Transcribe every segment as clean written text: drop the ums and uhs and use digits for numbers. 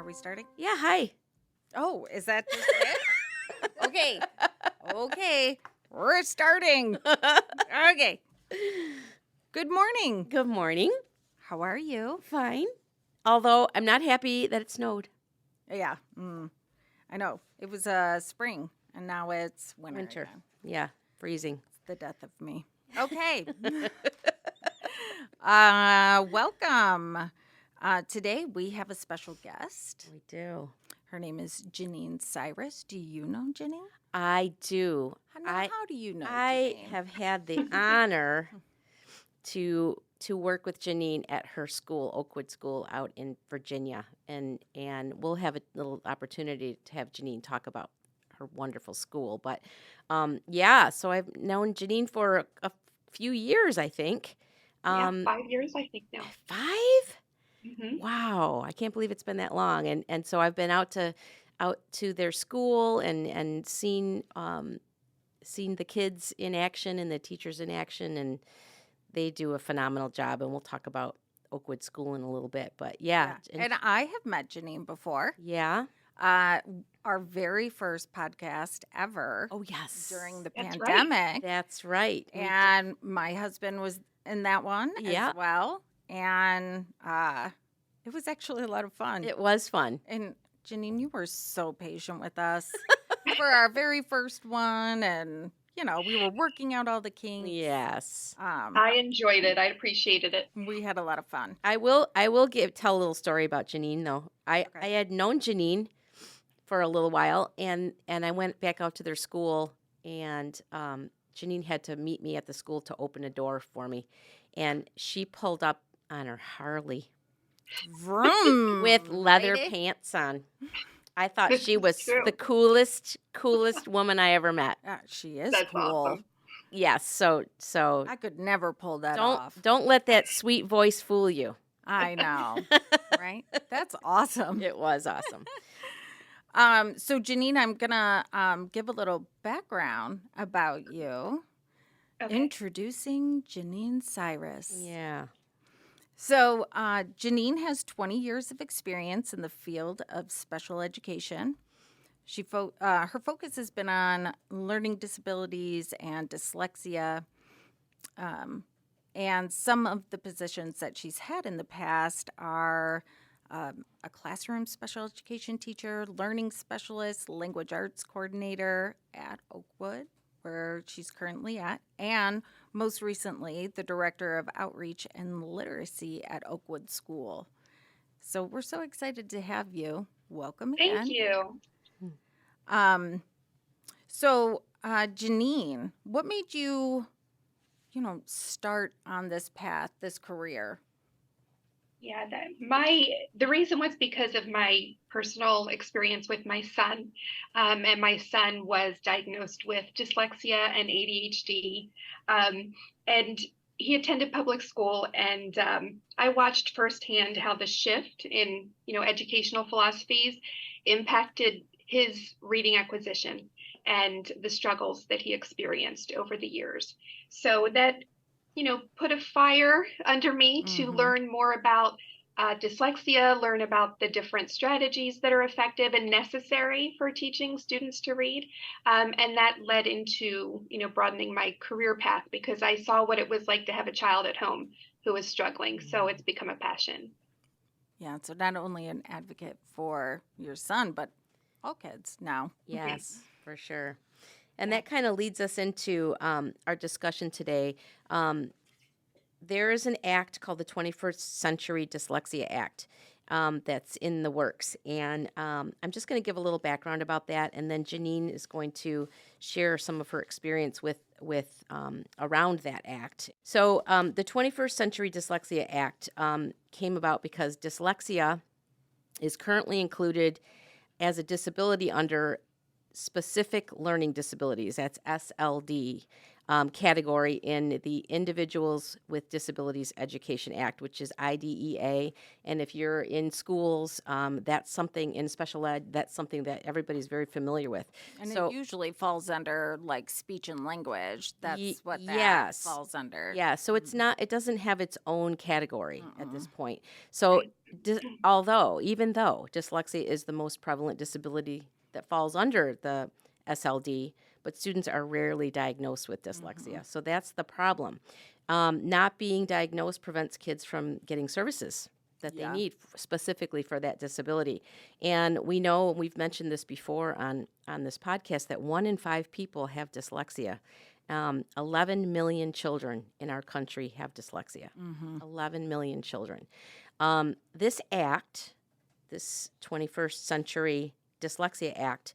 Are we starting? Yeah, hi. Oh, is that just it? Okay. We're starting. Okay. Good morning. Good morning. How are you? Fine. Although I'm not happy that it snowed. Yeah. I know. It was spring, and now it's winter. Again. Yeah, freezing. It's the death of me. Okay. Welcome. Today we have a special guest. We do. Her name is Jeanine Cyrwus. Do you know Jeanine? I do. How do you know I Jeanine? have had the honor to work with Jeanine at her school, Oakwood School, out in Virginia, and we'll have a little opportunity to have Jeanine talk about her wonderful school. But so I've known Jeanine for a few years, I think. 5 years, I think now. 5? Mm-hmm. Wow, I can't believe it's been that long. And so I've been out to their school and seen the kids in action and the teachers in action, and they do a phenomenal job. And we'll talk about Oakwood School in a little bit. But yeah. And I have met Jeanine before. Yeah. Our very first podcast ever. Oh, yes. During the That's pandemic. That's right. And my husband was in that one as well. And it was actually a lot of fun. It was fun. And Jeanine, you were so patient with us for our very first one. And, we were working out all the kinks. Yes. I enjoyed it. I appreciated it. We had a lot of fun. I will tell a little story about Jeanine, though. I had known Jeanine for a little while, and I went back out to their school, and Jeanine had to meet me at the school to open a door for me. And she pulled up on her Harley. Vroom, with leather lady. Pants on. I thought she was the coolest woman I ever met. She is That's cool. awesome. Yes, so I could never pull that off. Don't let that sweet voice fool you. I know, right? That's awesome. It was awesome. So Jeanine, I'm gonna give a little background about you. Okay. Introducing Jeanine Cyrwus. Yeah. So Jeanine has 20 years of experience in the field of special education. Her focus has been on learning disabilities and dyslexia. And some of the positions that she's had in the past are a classroom special education teacher, learning specialist, language arts coordinator at Oakwood, where she's currently at, and most recently, the director of outreach and literacy at Oakwood School. So we're so excited to have you. Welcome again. Thank you. So Jeanine, what made you, start on this path, this career? Yeah, the reason was because of my personal experience with my son. And my son was diagnosed with dyslexia and ADHD. And he attended public school, and I watched firsthand how the shift in, educational philosophies impacted his reading acquisition and the struggles that he experienced over the years. So that, put a fire under me to learn more about dyslexia, learn about the different strategies that are effective and necessary for teaching students to read. And that led into, broadening my career path, because I saw what it was like to have a child at home who was struggling. So it's become a passion. Yeah, so not only an advocate for your son, but all kids now. Yes, for sure. And that kind of leads us into our discussion today. There is an act called the 21st Century Dyslexia Act that's in the works. And I'm just going to give a little background about that, and then Jeanine is going to share some of her experience with around that act. So the 21st Century Dyslexia Act came about because dyslexia is currently included as a disability under specific learning disabilities. That's SLD. category in the Individuals with Disabilities Education Act, which is IDEA. And if you're in schools, that's something in special ed, that's something that everybody's very familiar with. And So, it usually falls under like speech and language. That's what that yes. falls under. Yeah, so it's not, it doesn't have its own category at this point. So, even though dyslexia is the most prevalent disability that falls under the SLD, but students are rarely diagnosed with dyslexia. So that's the problem. Not being diagnosed prevents kids from getting services that they need specifically for that disability. And we know, we've mentioned this before on this podcast, that 1 in 5 people have dyslexia. 11 million children in our country have dyslexia. 11 million children. This act, this 21st Century Dyslexia Act,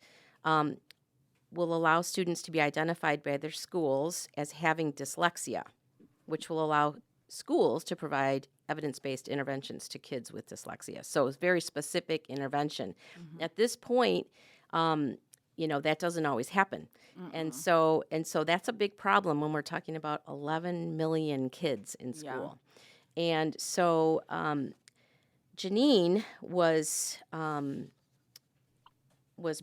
will allow students to be identified by their schools as having dyslexia, which will allow schools to provide evidence-based interventions to kids with dyslexia. So it's very specific intervention. At this point, that doesn't always happen. And so that's a big problem when we're talking about 11 million kids in school. And so Jeanine was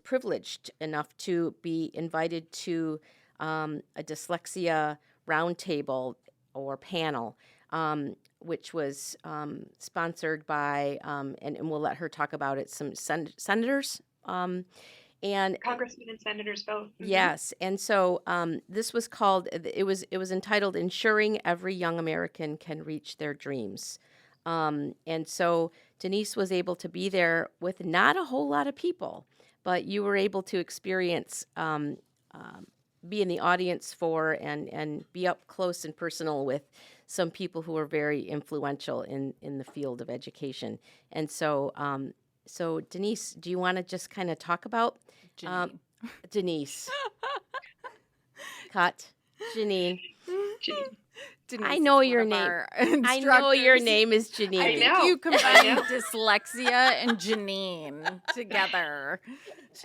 privileged enough to be invited to a dyslexia roundtable or panel, which was sponsored by, and we'll let her talk about it, some senators. And Congressmen and senators both. yes, and so this was called. It was entitled "Ensuring Every Young American Can Reach Their Dreams," and so Denise was able to be there with not a whole lot of people, but you were able to experience, be in the audience for, and be up close and personal with some people who are very influential in the field of education. And so, Denise, do you want to just kind of talk about Denise? Cut. Jeanine. Denise I know is your one of name. our I know your instructors. name is Jeanine. I know. You combined dyslexia and Jeanine together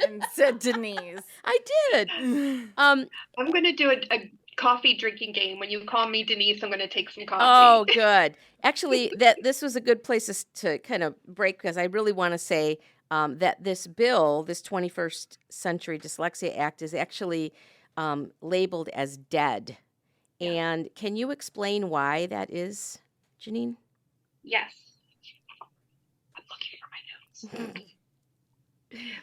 and said Denise. I did. I'm going to do a coffee drinking game. When you call me Denise, I'm going to take some coffee. Oh, good. Actually, this was a good place to kind of break, because I really want to say that this bill, this 21st Century Dyslexia Act, is actually labeled as dead. Yeah. And can you explain why that is, Jeanine? Yes. I'm looking for my notes.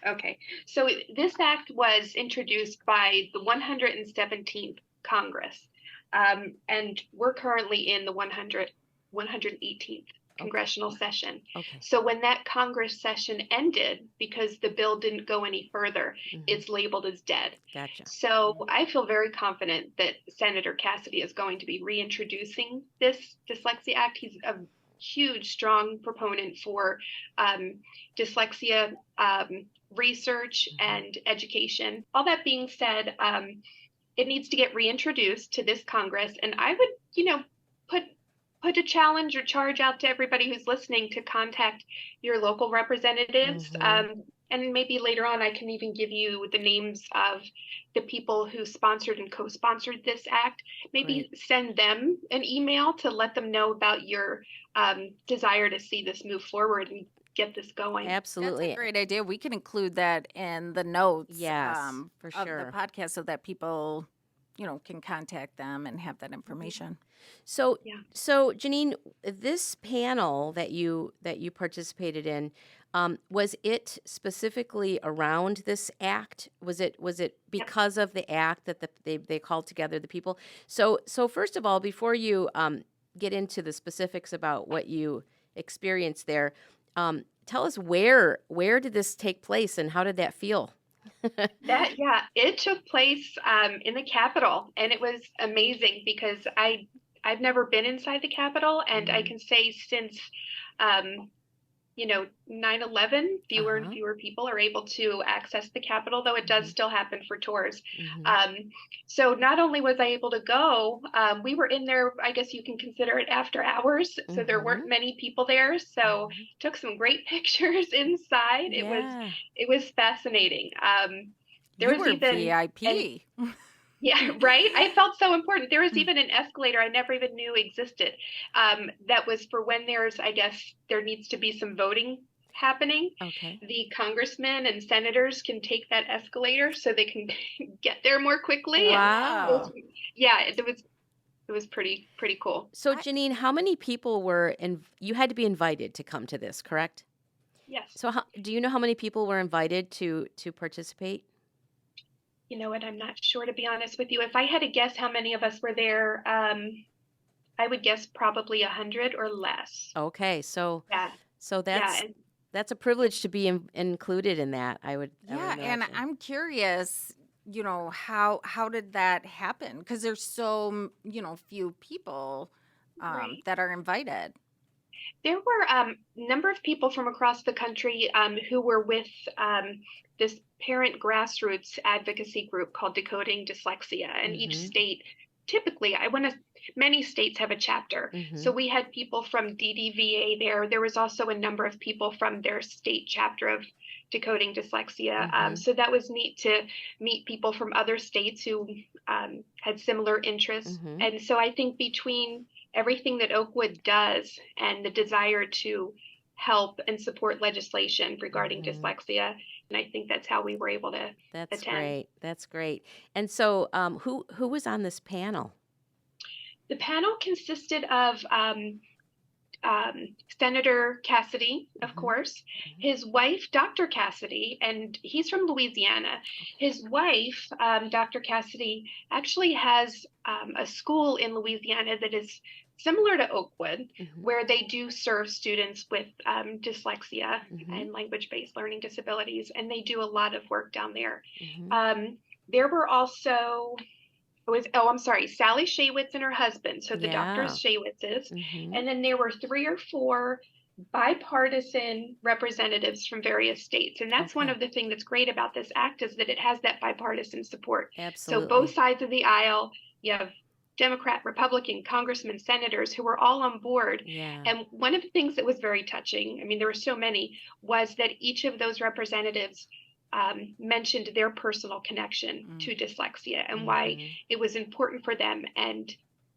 Okay. So this act was introduced by the 117th Congress, and we're currently in the 118th congressional session. Okay. So when that Congress session ended, because the bill didn't go any further, it's labeled as dead. Gotcha. So I feel very confident that Senator Cassidy is going to be reintroducing this Dyslexia Act. He's a huge, strong proponent for dyslexia research and education. All that being said, it needs to get reintroduced to this Congress, and I would, put a challenge or charge out to everybody who's listening to contact your local representatives. And maybe later on, I can even give you the names of the people who sponsored and co-sponsored this act. Maybe send them an email to let them know about your desire to see this move forward and get this going. Absolutely. That's a great idea. We can include that in the notes for sure. of the podcast so that people, can contact them and have that information. So Jeanine, this panel that you participated in, was it specifically around this act? Was it because of the act that they called together the people? So first of all, before you get into the specifics about what you experienced there, tell us where did this take place and how did that feel? It took place in the Capitol, and it was amazing because I've never been inside the Capitol, and I can say since 9/11, fewer and fewer people are able to access the Capitol, though it does still happen for tours. So not only was I able to go, we were in there, I guess you can consider it after hours. So there weren't many people there. So took some great pictures inside. It was fascinating. There was even VIP. Yeah, right. I felt so important. There was even an escalator I never even knew existed. That was for when I guess there needs to be some voting happening. Okay. The congressmen and senators can take that escalator so they can get there more quickly. Wow. Yeah, it was pretty cool. So, Jeanine, how many people you had to be invited to come to this, correct? Yes. So, do you know how many people were invited to participate? You know what? I'm not sure, to be honest with you. If I had to guess how many of us were there, I would guess probably 100 or less. Okay, so Yeah. so Yeah. that's a privilege to be included in that. I would and imagine. I'm curious, how did that happen? Because there's so, few people Right. that are invited. There were a number of people from across the country who were with this parent grassroots advocacy group called Decoding Dyslexia. And each state, typically, many states have a chapter. So we had people from DDVA there. There was also a number of people from their state chapter of Decoding Dyslexia. So that was neat to meet people from other states who had similar interests. And so I think between everything that Oakwood does and the desire to help and support legislation regarding dyslexia, and I think that's how we were able to That's attend. great. That's great. And so, who was on this panel? The panel consisted of Senator Cassidy, of course, his wife, Dr. Cassidy, and he's from Louisiana. His wife, Dr. Cassidy, actually has a school in Louisiana that is similar to Oakwood, where they do serve students with dyslexia and language-based learning disabilities, and they do a lot of work down there. There were also... Sally Shaywitz and her husband. So the doctors Shaywitzes. And then there were 3 or 4 bipartisan representatives from various states. And that's one of the things that's great about this act is that it has that bipartisan support. Absolutely. So both sides of the aisle, you have Democrat, Republican, congressmen, senators who were all on board. Yeah. And one of the things that was very touching, I mean, there were so many, was that each of those representatives mentioned their personal connection to dyslexia and why it was important for them and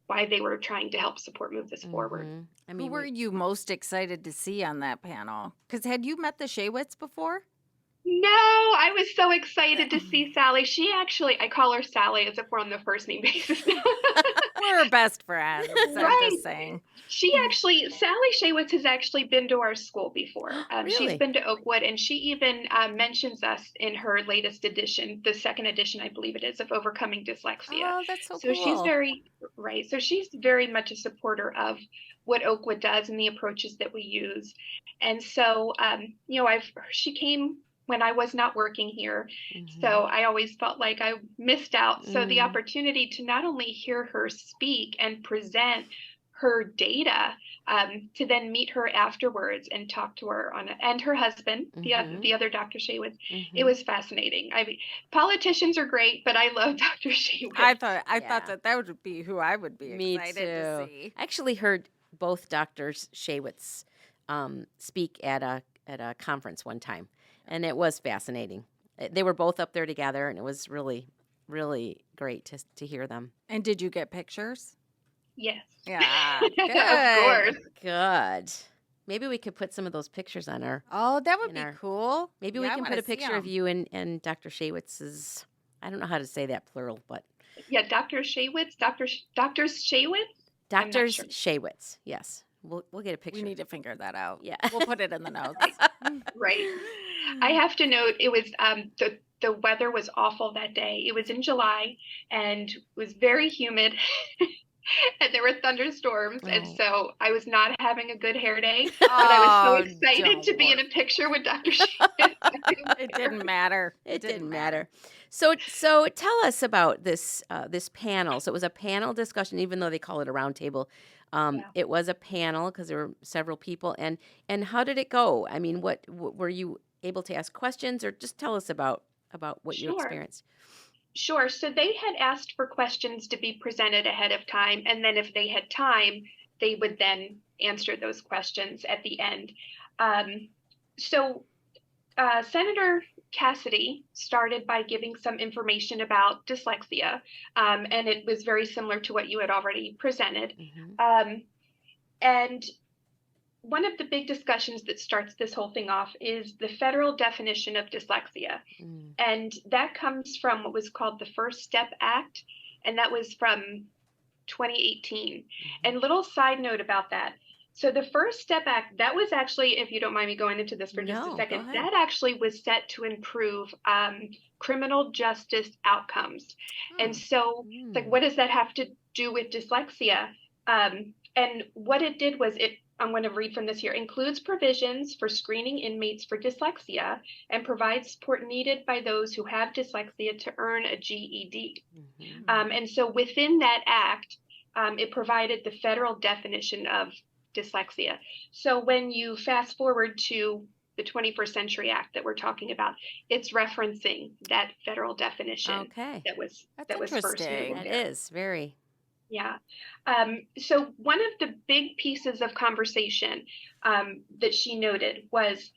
why they were trying to help move this forward. I mean, who were you most excited to see on that panel? Because had you met the Shaywitz before? No, I was so excited to see Sally. She actually, I call her Sally as if we're on the first name basis. We're best friends. Right. I'm just saying. Sally Shaywitz has actually been to our school before. Really? She's been to Oakwood, and she even mentions us in her latest edition, the second edition, I believe it is, of Overcoming Dyslexia. Oh, that's so So cool. she's very much a supporter of what Oakwood does and the approaches that we use. And so, she came when I was not working here. So I always felt like I missed out. So the opportunity to not only hear her speak and present her data, to then meet her afterwards and talk to her and her husband, the other Dr. Shaywitz, it was fascinating. I mean, politicians are great, but I love Dr. Shaywitz. I thought that would be who I would be Me excited to see. I actually heard both Doctors Shaywitz speak at a conference one time. And it was fascinating. They were both up there together, and it was really, really great to hear them. And did you get pictures? Yes. Yeah. Good. Of course. Good. Maybe we could put some of those pictures on our... Oh, that would be cool. Maybe we can put a picture of you and Dr. Shaywitz's... I don't know how to say that plural, but... Yeah, Dr. Shaywitz, Doctors Shaywitz? Doctors Shaywitz, yes. We'll get a picture. We need to figure that out. Yeah. We'll put it in the notes. Right. I have to note it was the weather was awful that day. It was in July and it was very humid and there were thunderstorms. And so I was not having a good hair day, but I was so excited to be in a picture with Dr. Shaywitz. It didn't matter. It didn't matter. So tell us about this panel. So it was a panel discussion, even though they call it a round table. It was a panel because there were several people. And how did it go? I mean, what were you able to ask questions, or just tell us about what you experienced? Sure. So they had asked for questions to be presented ahead of time, and then if they had time, they would then answer those questions at the end. Senator Cassidy started by giving some information about dyslexia, and it was very similar to what you had already presented. And one of the big discussions that starts this whole thing off is the federal definition of dyslexia. And that comes from what was called the First Step Act, and that was from 2018. And little side note about that. So the First Step Act, that was actually, if you don't mind me going into this for just a second, that actually was set to improve criminal justice outcomes. And so it's like, what does that have to do with dyslexia? And what it did was I'm going to read from this here, includes provisions for screening inmates for dyslexia and provides support needed by those who have dyslexia to earn a GED. And so within that act, it provided the federal definition of dyslexia. So when you fast forward to the 21st Century Act that we're talking about, it's referencing that federal definition that was first made. That is very. Yeah. So one of the big pieces of conversation that she noted was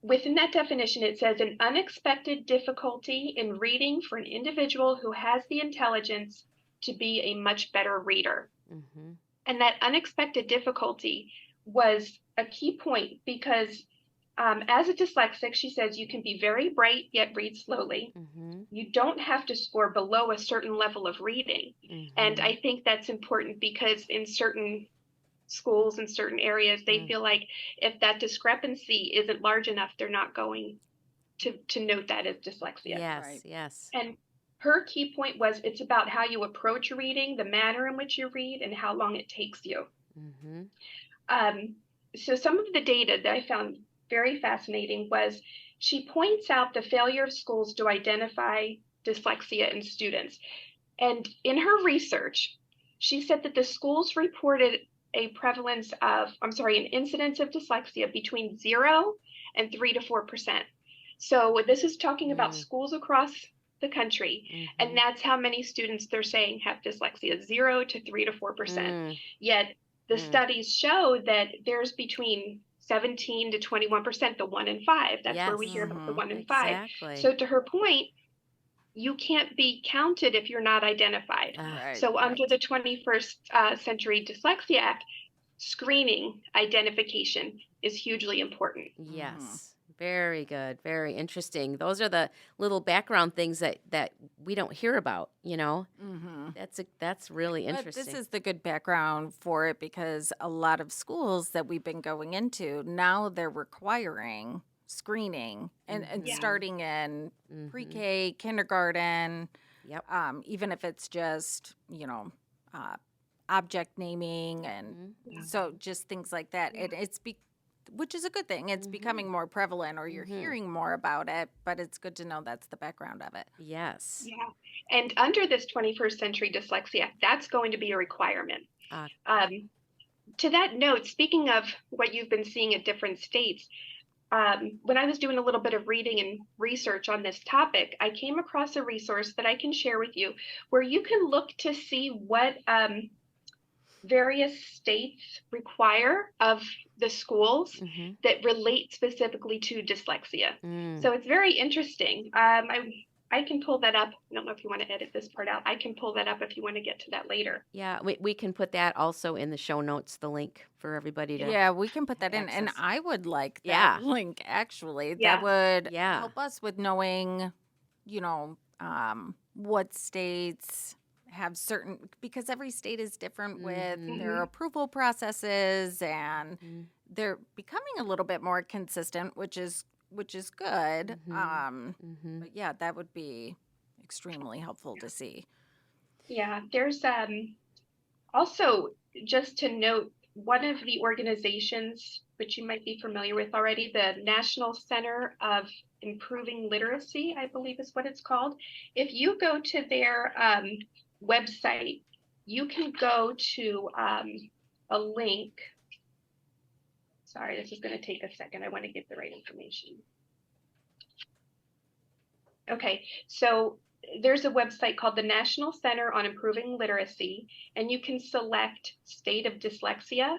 within that definition, it says an unexpected difficulty in reading for an individual who has the intelligence to be a much better reader. And that unexpected difficulty was a key point because as a dyslexic, she says you can be very bright yet read slowly. You don't have to score below a certain level of reading. And I think that's important because in certain schools in certain areas, they feel like if that discrepancy isn't large enough, they're not going to note that as dyslexia. Yes. And her key point was it's about how you approach reading, the manner in which you read, and how long it takes you. So some of the data that I found very fascinating was she points out the failure of schools to identify dyslexia in students. And in her research, she said that the schools reported an incidence of dyslexia between 0 and 3 to 4%. So this is talking about schools across the country. And that's how many students they're saying have dyslexia, 0 to 3 to 4%. Yet the studies show that there's between 17 to 21%, the 1 in 5. That's where we hear about the 1 in 5. So to her point, you can't be counted if you're not identified. So under the 21st Century Dyslexia Act, screening identification is hugely important. Very good. Very interesting. Those are the little background things that we don't hear about, you know. That's really interesting. But this is the good background for it because a lot of schools that we've been going into, now they're requiring screening and starting in pre-K, kindergarten, even if it's just, object naming and so just things like that. Which is a good thing. It's becoming more prevalent or you're hearing more about it, but it's good to know that's the background of it. Yes. Yeah. And under this 21st Century Dyslexia Act, that's going to be a requirement. To that note, speaking of what you've been seeing at different states, when I was doing a little bit of reading and research on this topic, I came across a resource that I can share with you where you can look to see what various states require of the schools that relate specifically to dyslexia. So it's very interesting. I can pull that up. I don't know if you want to edit this part out. I can pull that up if you want to get to that later. Yeah, we can put that also in the show notes, the link for everybody to. Yeah, we can put that in. And I would like that link, actually. That would help us with knowing, what states have certain, because every state is different with their approval processes, and they're becoming a little bit more consistent, which is good. But yeah, that would be extremely helpful to see. Yeah, there's also, just to note, one of the organizations which you might be familiar with already, the National Center of Improving Literacy, I believe is what it's called. If you go to their website, you can go to a link. Sorry, this is going to take a second. I want to get the right information. Okay, so there's a website called the National Center on Improving Literacy, and you can select state of dyslexia,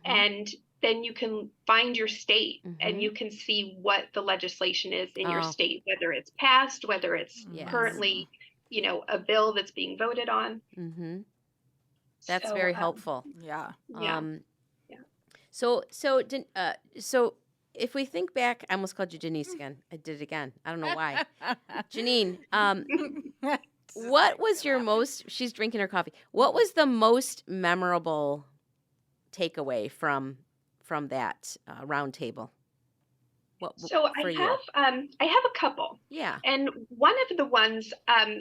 and then you can find your state and Mhm. you can see what the legislation is in your Oh, state, whether it's passed, whether it's yes. currently, a bill that's being voted on. Mhm. That's So, very helpful. Yeah. yeah, Um, yeah. so if we think back, I almost called you Janice again. I did it again. I don't know why. Janine, what was your most, she's drinking her coffee. What was the most memorable takeaway from that round table? What So for you? I have a couple, Yeah. and one of the ones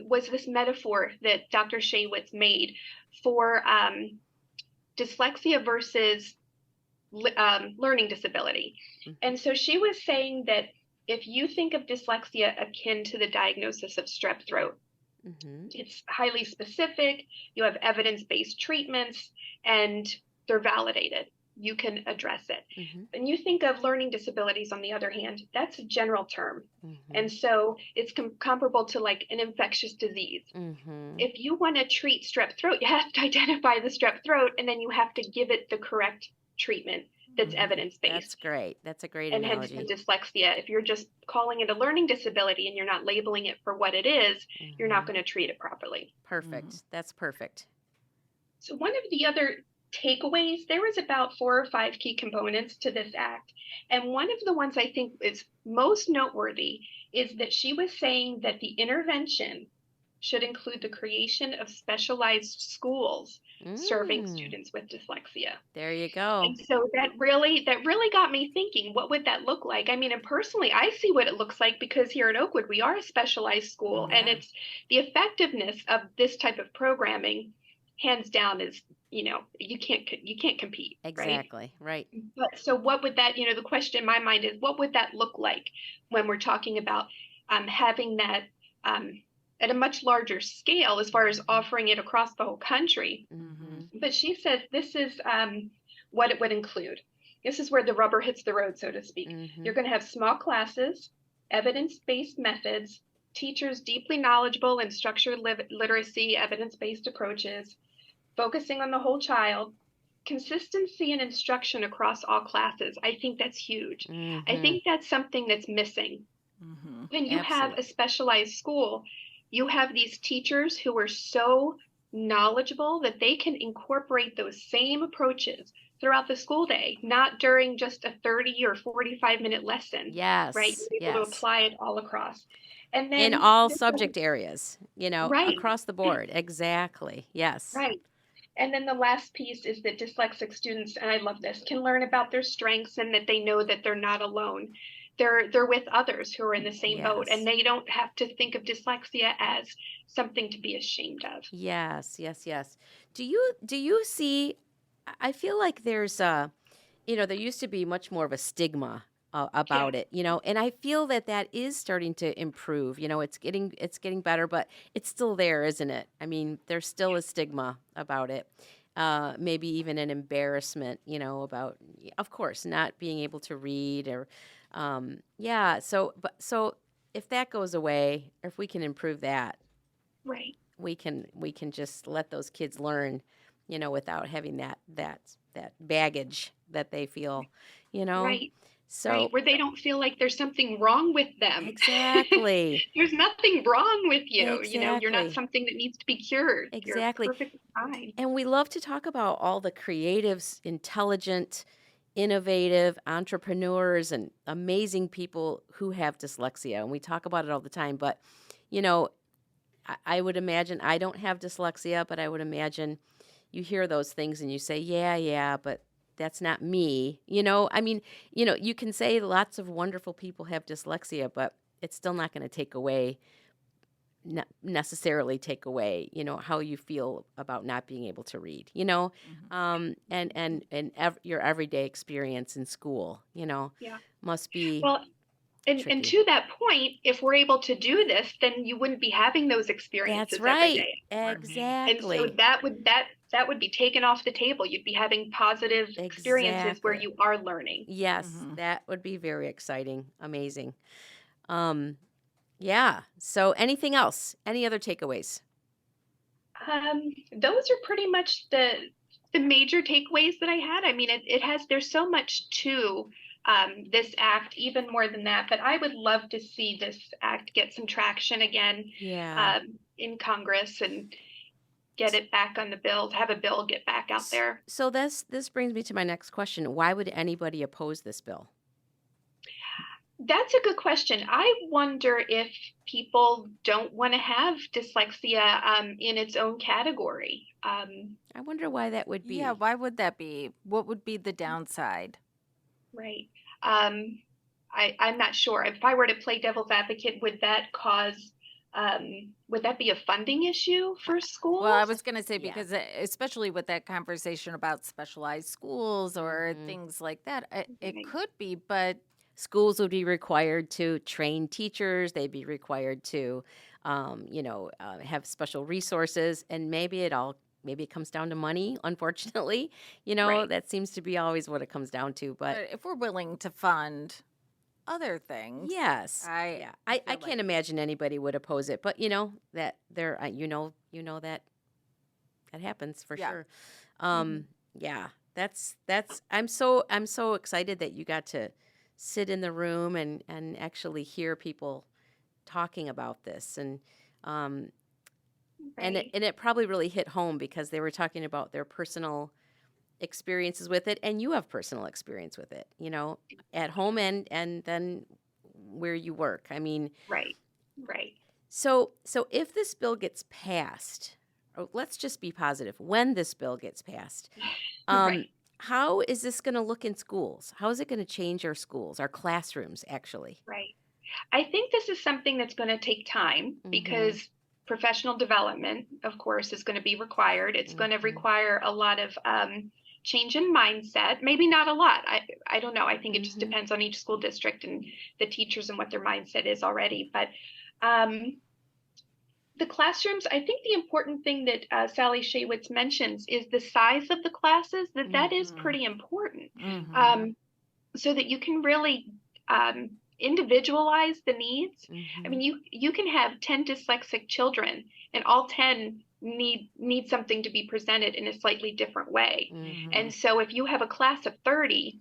was this metaphor that Dr. Shaywitz made for dyslexia versus learning disability. And so she was saying that if you think of dyslexia akin to the diagnosis of strep throat, Mm-hmm. it's highly specific, you have evidence-based treatments, and they're validated. You can address it. Mm-hmm. And you think of learning disabilities, on the other hand, that's a general term. Mm-hmm. And so it's comparable to like an infectious disease. Mm-hmm. If you want to treat strep throat, you have to identify the strep throat, and then you have to give it the correct treatment that's evidence-based. That's great. That's a great And hence analogy. the dyslexia. If you're just calling it a learning disability and you're not labeling it for what it is, you're not going to treat it properly. Perfect. That's perfect. So one of the other takeaways, there was about 4 or 5 key components to this act. And one of the ones I think is most noteworthy is that she was saying that the intervention should include the creation of specialized schools serving students with dyslexia. There you go. And so that really got me thinking, what would that look like? I mean, and personally, I see what it looks like because here at Oakwood, we are a specialized school, and it's the effectiveness of this type of programming, hands down, is, you can't compete. Exactly. Right. But so what would that, the question in my mind is, what would that look like when we're talking about having that at a much larger scale as far as offering it across the whole country? Mm-hmm. But she says this is what it would include. This is where the rubber hits the road, so to speak. Mm-hmm. You're going to have small classes, evidence-based methods, teachers deeply knowledgeable in structured literacy, evidence-based approaches, focusing on the whole child, consistency in instruction across all classes. I think that's huge. Mm-hmm. I think that's something that's missing. Mm-hmm. When you have a specialized school, you have these teachers who are so knowledgeable that they can incorporate those same approaches throughout the school day, not during just a 30 or 45-minute lesson. Yes. Right? You're able to apply it all across. And then in all subject areas, right. across the board. Exactly. Yes. Right. And then the last piece is that dyslexic students, and I love this, can learn about their strengths and that they know that they're not alone. They're with others who are in the same boat, and they don't have to think of dyslexia as something to be ashamed of. Yes, yes, yes. Do you see, I feel like there's there used to be much more of a stigma about it, and I feel that is starting to improve. It's getting better, but it's still there, isn't it? I mean, there's still a stigma about it. Maybe even an embarrassment, about, of course, not being able to read or, So if that goes away, or if we can improve that, right, we can just let those kids learn, without having that baggage that they feel, right. So right, where they don't feel like there's something wrong with them. Exactly. There's nothing wrong with you. Exactly. You're not something that needs to be cured. Exactly. You're perfectly fine. And we love to talk about all the creatives, intelligent, innovative entrepreneurs and amazing people who have dyslexia. And we talk about it all the time. But, I would imagine, I don't have dyslexia, but I would imagine you hear those things and you say, yeah, but that's not me. I mean, you can say lots of wonderful people have dyslexia, but it's still not going to take away, necessarily take away, how you feel about not being able to read, and your everyday experience in school, must be. Well, and to that point, if we're able to do this, then you wouldn't be having those experiences That's right. every day. Exactly. And so that would be taken off the table. You'd be having positive experiences where you are learning. Yes, that would be very exciting. Amazing. Yeah. So anything else? Any other takeaways? Those are pretty much the major takeaways that I had. I mean, there's so much to this act, even more than that, but I would love to see this act get some traction again in Congress and get it back on the bill, have a bill get back out there. So this brings me to my next question. Why would anybody oppose this bill? That's a good question. I wonder if people don't want to have dyslexia in its own category. I wonder why that would be. Yeah, why would that be? What would be the downside? Right. I'm not sure. If I were to play devil's advocate, would that be a funding issue for schools? Well, I was going to say, because especially with that conversation about specialized schools or things like that, it could be, but schools would be required to train teachers. They'd be required to, have special resources, and maybe it comes down to money. Unfortunately, that seems to be always what it comes down to. But if we're willing to fund other things, yes, I can't imagine anybody would oppose it. But that there, that happens for sure. Yeah, that's. I'm so excited that you got to sit in the room and actually hear people talking about this, and it probably really hit home because they were talking about their personal experiences with it, and you have personal experience with it, at home and then where you work. I mean, right. So if this bill gets passed, or let's just be positive, when this bill gets passed, Right. how is this going to look in schools? How is it going to change our schools, our classrooms, actually? Right. I think this is something that's going to take time because professional development, of course, is going to be required. It's going to require a lot of change in mindset. Maybe not a lot. I don't know. I think it just depends on each school district and the teachers and what their mindset is already. But the classrooms, I think the important thing that Sally Shaywitz mentions is the size of the classes, that is pretty important, so that you can really individualize the needs. I mean, you can have 10 dyslexic children and all 10 need something to be presented in a slightly different way. And so if you have a class of 30,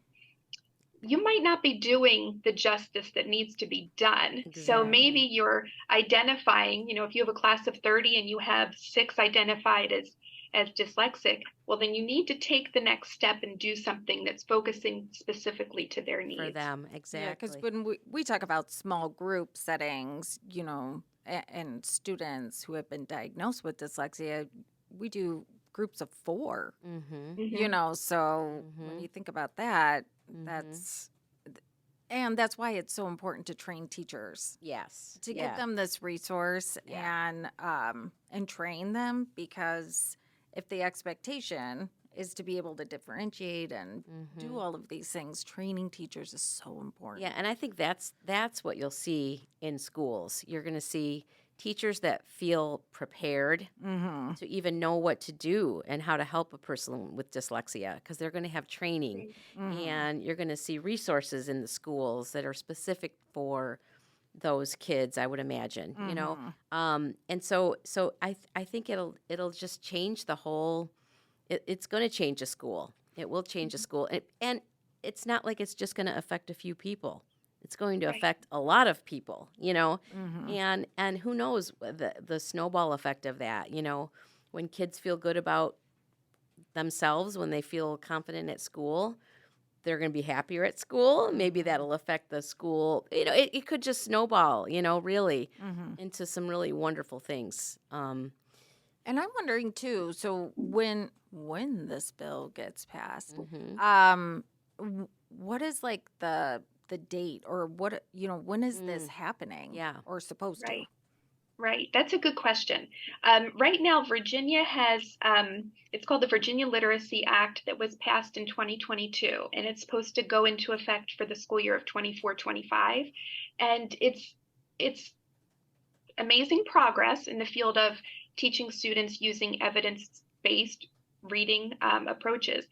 you might not be doing the justice that needs to be done. Exactly. So maybe you're identifying, if you have a class of 30 and you have 6 identified as dyslexic, well, then you need to take the next step and do something that's focusing specifically to their needs. For them, exactly. Yeah, because when we talk about small group settings, and students who have been diagnosed with dyslexia, we do groups of 4, so when you think about that, that's why it's so important to train teachers. Yes. To give them this resource and train them, because if the expectation is to be able to differentiate and do all of these things, training teachers is so important. Yeah, and I think that's what you'll see in schools. You're going to see teachers that feel prepared to even know what to do and how to help a person with dyslexia, because they're going to have training, and you're going to see resources in the schools that are specific for those kids, I would imagine, and so I think it'll just change the whole. It's going to change a school. It will change a school, and it's not like it's just going to affect a few people. It's going to affect a lot of people, and who knows the snowball effect of that, when kids feel good about themselves, when they feel confident at school, they're going to be happier at school. Maybe that'll affect the school. It could just snowball, really into some really wonderful things. And I'm wondering too, so when this bill gets passed, what is like the date, or what, when is this happening? Yeah. Or supposed to? Right. That's a good question. Right now, Virginia has, it's called the Virginia Literacy Act that was passed in 2022, and it's supposed to go into effect for the school year of 24-25. And it's amazing progress in the field of teaching students using evidence-based reading approaches.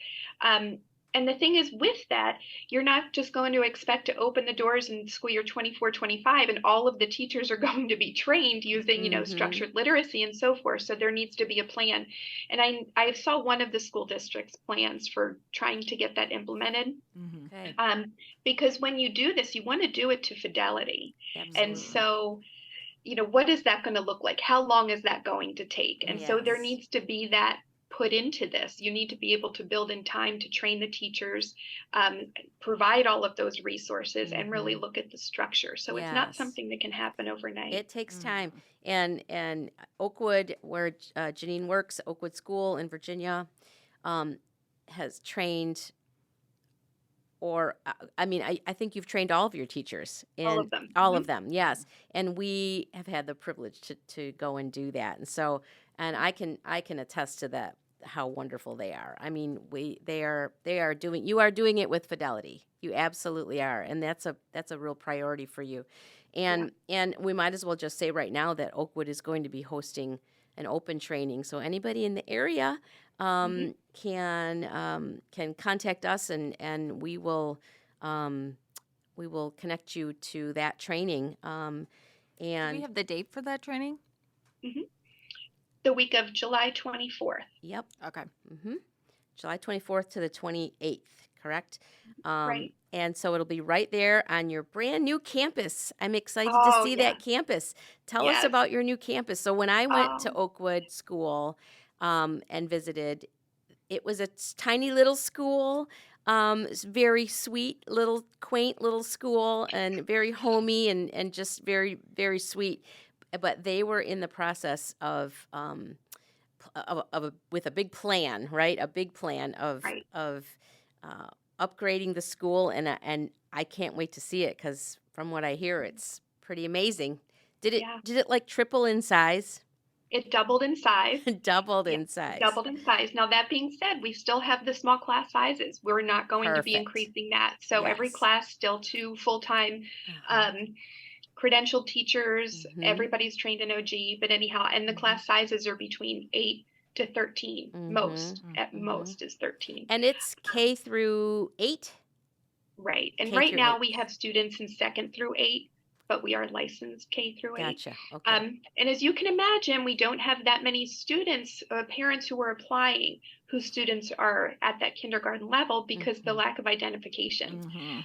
And the thing is, with that, you're not just going to expect to open the doors in school year 24, 25, and all of the teachers are going to be trained using, structured literacy and so forth. So there needs to be a plan. And I saw one of the school district's plans for trying to get that implemented. Okay. Because when you do this, you want to do it to fidelity. Absolutely. And so, what is that going to look like? How long is that going to take? And so there Yes. needs to be that put into this. You need to be able to build in time to train the teachers, provide all of those resources, and really look at the structure. So it's not Yes. something that can happen overnight. It takes time. And Oakwood, where Jeanine works, Oakwood School in Virginia, has trained, or I think you've trained all of your teachers. All of them. All of them, yes. And we have had the privilege to go and do that. And so, and I can attest to that, how wonderful they are. I mean, you are doing it with fidelity. You absolutely are. And that's a real priority for you. And we might as well just say right now that Oakwood is going to be hosting an open training. So anybody in the area can contact us, and we will connect you to that training. Do we have the date for that training? The week of July 24th. Yep. Okay. July 24th to the 28th, correct? Right. And so it'll be right there on your brand new campus. I'm excited to see that campus. Tell us about your new campus. So when I went to Oakwood School and visited, it was a tiny little school. It's very sweet, little quaint little school, and very homey and just very, very sweet. But they were in the process of with a big plan, right? A big plan of upgrading the school, and I can't wait to see it, because from what I hear, it's pretty amazing. Did it like triple in size? It doubled in size. Doubled in size. Doubled in size. Now, that being said, we still have the small class sizes. We're not going to be increasing that. So every class still 2 full-time credentialed teachers. Everybody's trained in OG, but anyhow, and the class sizes are between 8 to 13. At most is 13. And it's K through 8? Right. And K right through now 8. we have students in 2nd through 8, but we are licensed K through 8. Gotcha. Okay. And as you can imagine, we don't have that many students, parents who are applying, whose students are at that kindergarten level because the lack of identification.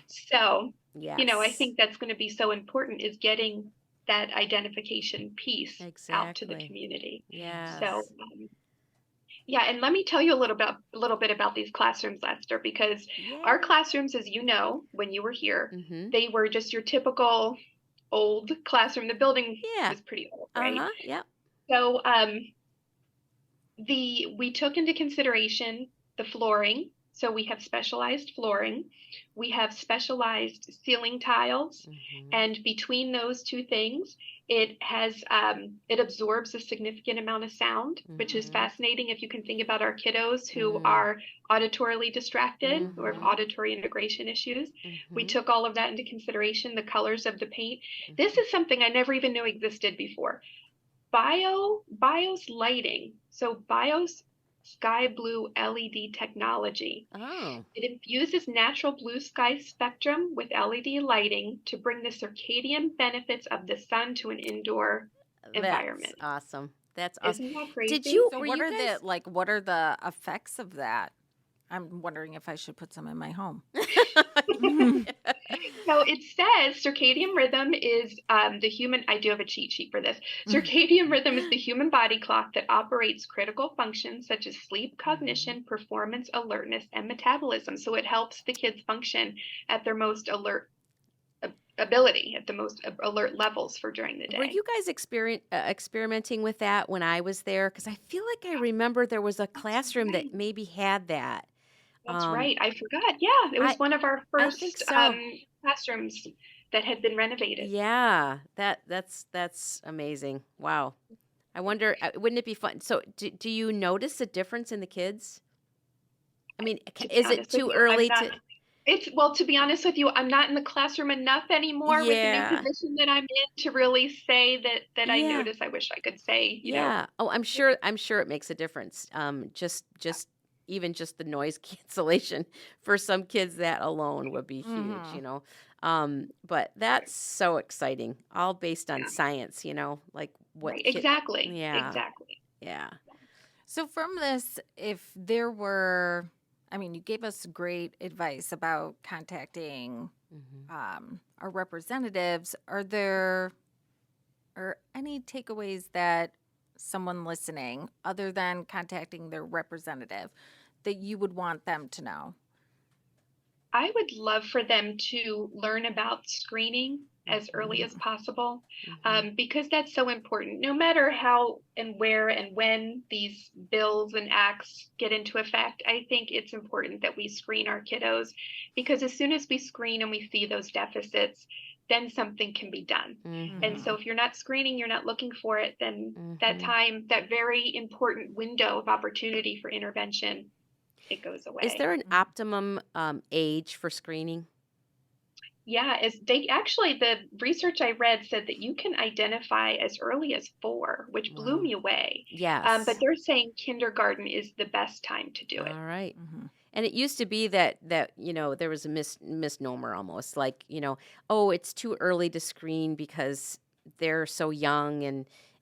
So, I think that's going to be so important, is getting that identification piece out to the community. Yes. So, and let me tell you a little bit about these classrooms, Lester, because our classrooms, as you know, when you were here, they were just your typical old classroom. The building was pretty old, right? Yep. So we took into consideration the flooring. So we have specialized flooring. We have specialized ceiling tiles. And between those two things, it absorbs a significant amount of sound, which is fascinating if you can think about our kiddos who are auditorily distracted or have auditory integration issues. We took all of that into consideration, the colors of the paint. This is something I never even knew existed before. BIOS lighting. So BIOS sky blue LED technology. It infuses natural blue sky spectrum with LED lighting to bring the circadian benefits of the sun to an indoor environment. That's awesome. That's awesome. Isn't that crazy? What are the effects of that? I'm wondering if I should put some in my home. So it says circadian rhythm is the human, I do have a cheat sheet for this. Circadian rhythm is the human body clock that operates critical functions such as sleep, cognition, performance, alertness, and metabolism. So it helps the kids function at their most alert ability, at the most alert levels for during the day. Were you guys experimenting with that when I was there? Because I feel like I remember there was a classroom that maybe had that. That's right. I forgot. Yeah, it was one of our first classrooms that had been renovated. Yeah, that's amazing. Wow. I wonder, wouldn't it be fun? So do you notice a difference in the kids? I mean, is it too early to... to be honest with you, I'm not in the classroom enough anymore with the new position that I'm in to really say that I notice. I wish I could say, you know. Oh, I'm sure it makes a difference. Just even just the noise cancellation for some kids, that alone would be huge, you know. But that's so exciting, all based on Yeah. science, you know, like what Right. Exactly. yeah, Exactly. yeah. So from this, if there were, I mean, you gave us great advice about contacting our representatives. Are there any takeaways that someone listening, other than contacting their representative, that you would want them to know? I would love for them to learn about screening as early as possible, because that's so important. No matter how and where and when these bills and acts get into effect, I think it's important that we screen our kiddos, because as soon as we screen and we see those deficits, then something can be done. And so if you're not screening, you're not looking for it, then that time, that very important window of opportunity for intervention, it goes away. Is there an optimum age for screening? Yeah, the research I read said that you can identify as early as 4, which blew me away. Yes. But they're saying kindergarten is the best time to do it. All right. And it used to be that you know, there was a misnomer almost, like, you know, oh, it's too early to screen because they're so young,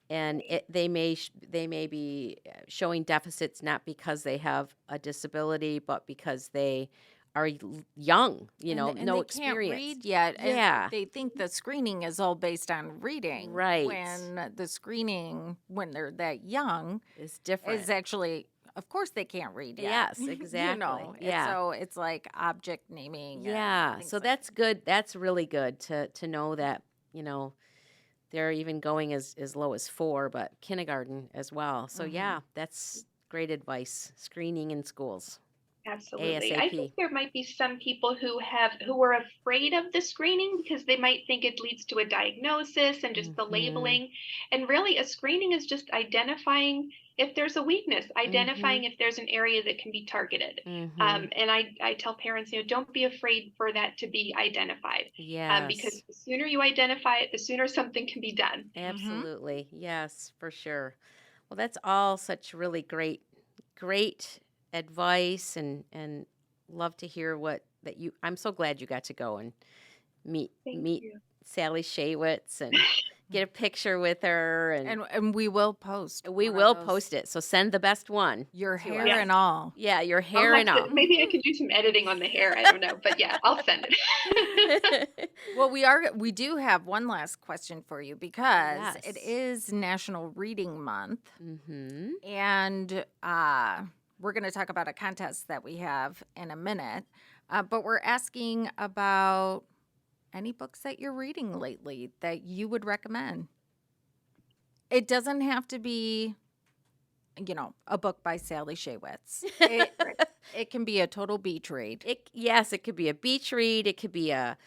and they may be showing deficits not because they have a disability, but because they are young, you know, and no they experience. can't read yet. And Yeah. they think the screening is all based on reading. Right. When the screening, when they're that young, It's different. is actually, of course, they can't read yet. Yes, exactly. You know, Yeah. So it's like object naming. Yeah. So that's good. That's really good to know that, you know, they're even going as low as 4, but kindergarten as well. So yeah, that's great advice. Screening in schools. Absolutely. ASAP. I think there might be some people who are afraid of the screening because they might think it leads to a diagnosis and just the labeling. And really, a screening is just identifying if there's a weakness, identifying if there's an area that can be targeted. And I tell parents, you know, don't be afraid for that to be identified. Yes. Because the sooner you identify it, the sooner something can be done. Absolutely. Yes, for sure. Well, that's all such really great advice, and love to hear I'm so glad you got to go and meet you. Sally Shaywitz and get a picture with her, And we will post. we will post it. So send the best one. Your hair us. and all. Yeah, your hair and all. Maybe I could do some editing on the hair. I don't know, but yeah, I'll send it. Well, we do have one last question for you, because it is National Reading Month, and we're going to talk about a contest that we have in a minute, but we're asking about any books that you're reading lately that you would recommend. It doesn't have to be, you know, a book by Sally Shaywitz. It can be a total beach read. It could be a beach read. It could be a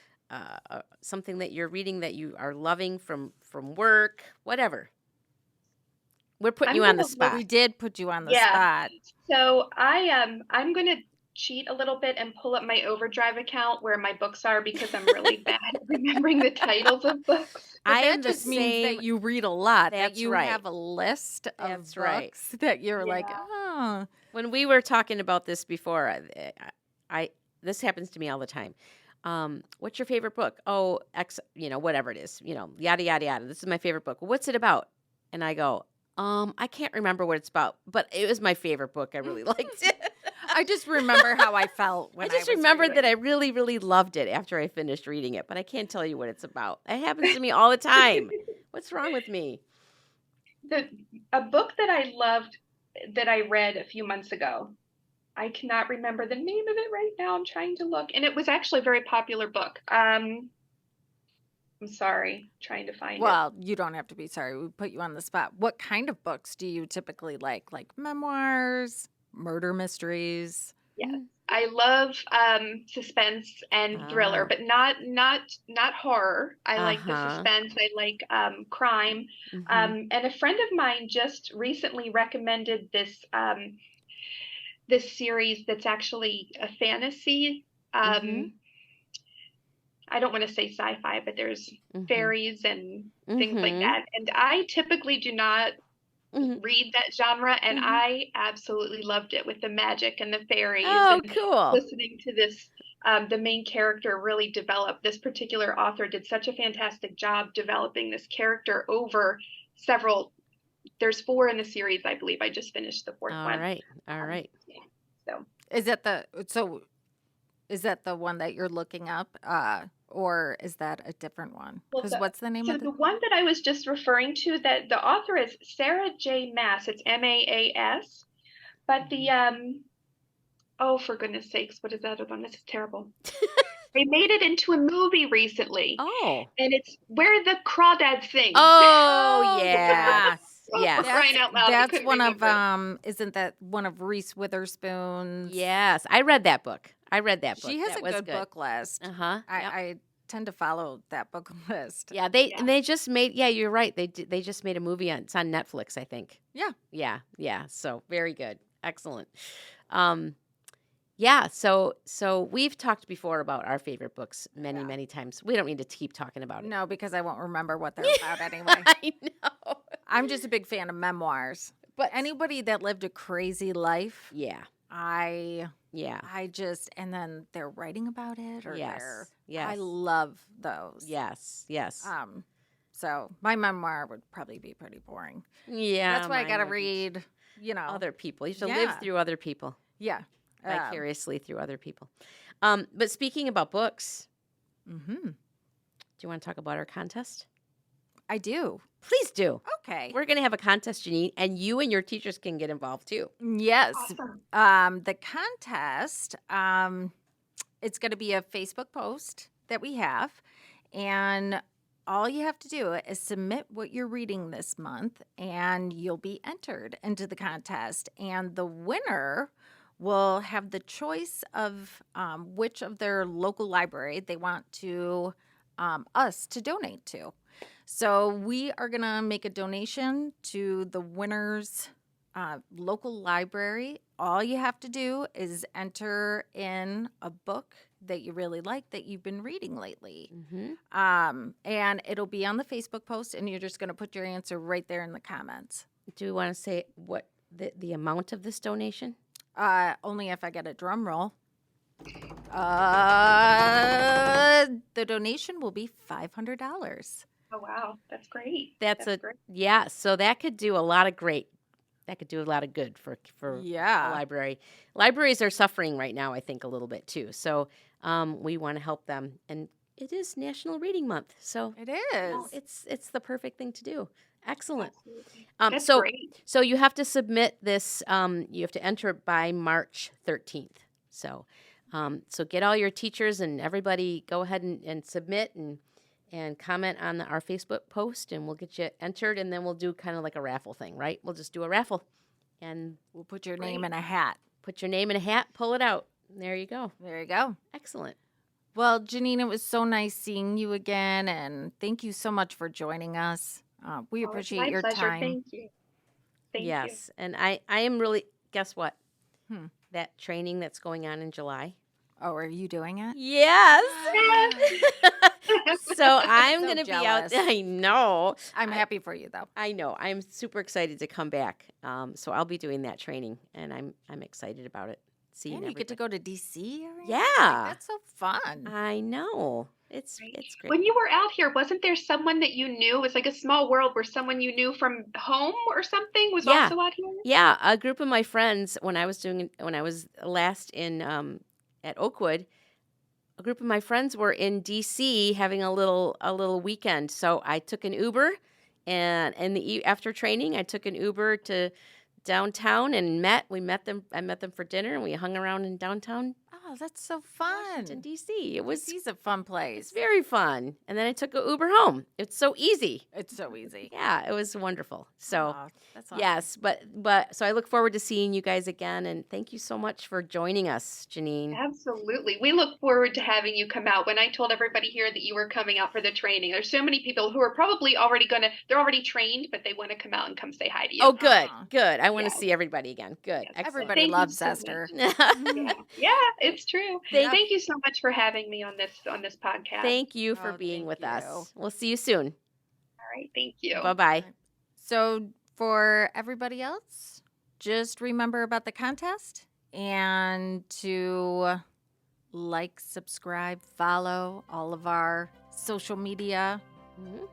something that you're reading that you are loving from work, whatever. We're putting you on the spot. We did put you on the spot. So I'm going to cheat a little bit and pull up my Overdrive account where my books are, because I'm really bad at remembering the titles of books. That just means that you read a lot. That's that you right. have a list of That's books that you're like, oh. When we were talking about this before, this happens to me all the time. What's your favorite book? Oh, you know, whatever it is, you know, yada, yada, yada. This is my favorite book. What's it about? And I go, I can't remember what it's about, but it was my favorite book. I really liked it. I just remember how I felt when I just remembered that I really, really loved it after I finished reading it, but I can't tell you what it's about. It happens to me all the time. What's wrong with me? A book that I loved that I read a few months ago, I cannot remember the name of it right now. I'm trying to look. And it was actually a very popular book. I'm sorry, trying to find it. Well, you don't have to be sorry. We put you on the spot. What kind of books do you typically like? Like memoirs, murder mysteries? Yes. I love suspense and thriller, but not horror. I like the suspense. I like crime. And a friend of mine just recently recommended this series that's actually a fantasy. I don't want to say sci-fi, but there's fairies and things like that. And I typically do not read that genre, and Mhm. I absolutely loved it with the magic and the fairies Oh, and cool. listening to this. The main character really developed. This particular author did such a fantastic job developing this character over several. There's 4 in the series, I believe. I just finished the 4th All one. right. All right. Yeah. So Is that the one that you're looking up, or is that a different one? well, Because what's the name so of the one that I was just referring to, that the author is Sarah J. Maas. It's Maas. But the oh, for goodness sakes, what is that other one? This is terrible. They made it into a movie recently, Oh. and it's Where the Crawdads Sing. Oh, Oh, yes. Oh, Yes. for crying out loud, I That's couldn't one of remember. isn't that one of Reese Witherspoon's? Yes. I read that book. She has That a was good book list. Uh-huh. Yep. I tend to follow that book list. Yeah, they just made, yeah, you're right. They just made a movie it's on Netflix, I think. Yeah. Yeah. So very good. Excellent. Yeah, so we've talked before about our favorite books many times. We don't need to keep talking about it. No, because I won't remember what they're about anyway. I know. I'm just a big fan of memoirs. But Anybody that lived a crazy life, yeah. I just, and then they're writing about it, or they're, Yes. I love those. Yes. So my memoir would probably be pretty boring. Yeah. That's why I mine got to would be read, other people. You have to Yeah. live through other people, Yeah. vicariously through other people. But speaking about books, Mm-hmm. do you want to talk about our contest? I do. Please do. Okay. We're going to have a contest, Jeanine, and you and your teachers can get involved too. Yes. Awesome. The contest, it's going to be a Facebook post that we have, and all you have to do is submit what you're reading this month, and you'll be entered into the contest. And the winner will have the choice of which of their local library they want to us to donate to. So we are going to make a donation to the winner's local library. All you have to do is enter in a book that you really like that you've been reading lately. Mm-hmm. And it'll be on the Facebook post, and you're just going to put your answer right there in the comments. Do we want to say what the amount of this donation? Only if I get a drum roll. The donation will be $500. Oh, wow. That's great. That's great. Yeah. So that could do a lot of good for Yeah. the library. Libraries are suffering right now, I think, a little bit too. So we want to help them, and it is National Reading Month, so It is. it's the perfect thing to do. Excellent. Absolutely. That's great. So you have to submit this. You have to enter it by March 13th. So get all your teachers and everybody, go ahead and submit and comment on our Facebook post, and we'll get you entered, and then we'll do kind of like a raffle thing, right? We'll just do a raffle, and We'll put your name in a hat. put your name in a hat, pull it out. There you go. There you go. Excellent. Well, Jeanine, it was so nice seeing you again, and thank you so much for joining us. We Oh, it's appreciate my your pleasure. time. Thank you. Thank you. Yes, and I am really, guess what? Hmm. That training that's going on in July. Oh, are you doing it? Yes. So I'm So going to be out. jealous. I know. I'm happy for you, though. I know. I'm super excited to come back. So I'll be doing that training, and I'm excited about it. Seeing And you get to everybody. go to D.C. area? Yeah. That's so fun. I know. It's great. When you were out here, wasn't there someone that you knew? It was like a small world where someone you knew from home or something was Yeah. also out here? Yeah, a group of my friends when I was last in at Oakwood, a group of my friends were in DC having a little weekend. So I took an Uber, and after training, I took an Uber to downtown and I met them for dinner, and we hung around in downtown Oh, that's so fun. Washington, DC. It was D.C.'s a fun It's place. very fun. And then I took an Uber home. It's so easy. It's so easy. Yeah, it was wonderful. So Aw, that's awesome. yes, but so I look forward to seeing you guys again, and thank you so much for joining us, Jeanine. Absolutely. We look forward to having you come out. When I told everybody here that you were coming out for the training, there's so many people who are probably they're already trained, but they want to come out and come say hi to you. Oh, good, Aw. good. I want to Yes. see everybody again. Good. Yes. Excellent. Everybody Thank you loves so much. Esther. Yeah, it's true. Thank- Thank you so much for having me on this podcast. Thank you for Oh, being thank with you. us. We'll see you soon. All right, thank you. Bye bye. So for everybody else, just remember about the contest and to like, subscribe, follow all of our social media. Mhm.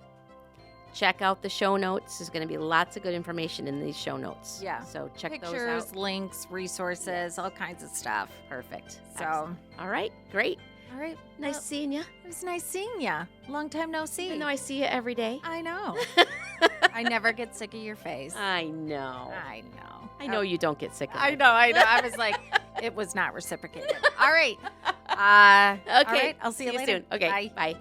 Check out the show notes. There's going to be lots of good information in these show notes. Yeah. So check Pictures, those out. links, resources, all kinds of stuff. Perfect. So, Excellent. All right. Great. all right. Nice well, seeing you. it was nice seeing you. Long time no see. Even though I see you every day. I know. I never get sick of your face. I know. I know. I know you don't get sick of I it. know. I was like, it was not reciprocated. All right. Okay. All right. I'll see you later. soon. Okay. Bye. Bye.